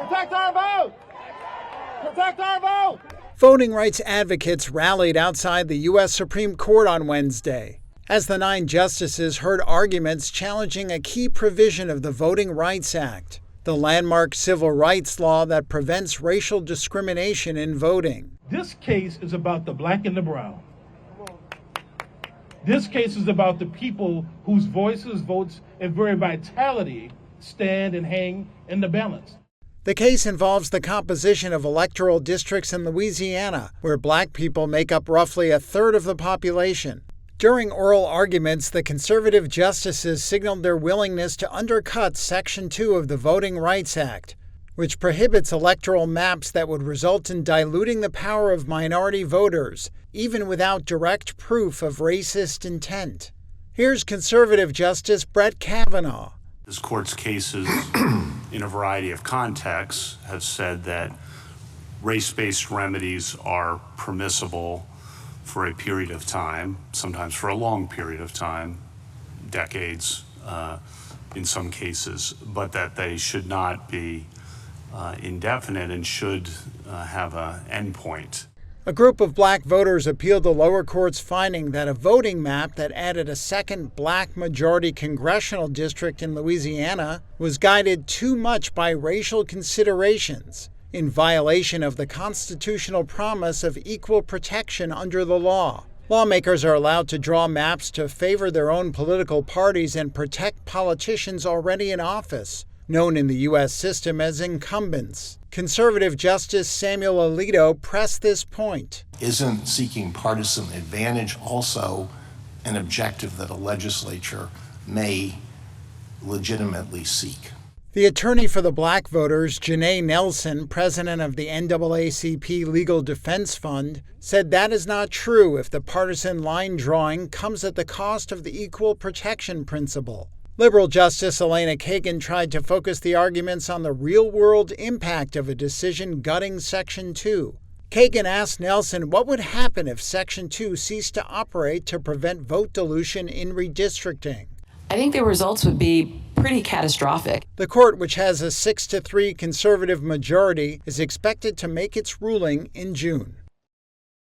Protect our vote! Protect our vote! Voting rights advocates rallied outside the U.S. Supreme Court on Wednesday as the 9 justices heard arguments challenging a key provision of the Voting Rights Act, the landmark civil rights law that prevents racial discrimination in voting. This case is about the black and the brown. This case is about the people whose voices, votes, and very vitality stand and hang in the balance. The case involves the composition of electoral districts in Louisiana, where black people make up roughly a third of the population. During oral arguments, the conservative justices signaled their willingness to undercut Section 2 of the Voting Rights Act, which prohibits electoral maps that would result in diluting the power of minority voters, even without direct proof of racist intent. Here's conservative Justice Brett Kavanaugh. This court's cases in a variety of contexts have said that race-based remedies are permissible for a period of time, sometimes for a long period of time, decades in some cases, but that they should not be indefinite and should have an endpoint. A group of black voters appealed the lower court's finding that a voting map that added a second black majority congressional district in Louisiana was guided too much by racial considerations, in violation of the constitutional promise of equal protection under the law. Lawmakers are allowed to draw maps to favor their own political parties and protect politicians already in office, known in the U.S. system as incumbents. Conservative Justice Samuel Alito pressed this point. Isn't seeking partisan advantage also an objective that a legislature may legitimately seek? The attorney for the black voters, Janae Nelson, president of the NAACP Legal Defense Fund, said that is not true if the partisan line drawing comes at the cost of the equal protection principle. Liberal Justice Elena Kagan tried to focus the arguments on the real-world impact of a decision gutting Section 2. Kagan asked Nelson what would happen if Section 2 ceased to operate to prevent vote dilution in redistricting. I think the results would be pretty catastrophic. The court, which has a 6-3 conservative majority, is expected to make its ruling in June.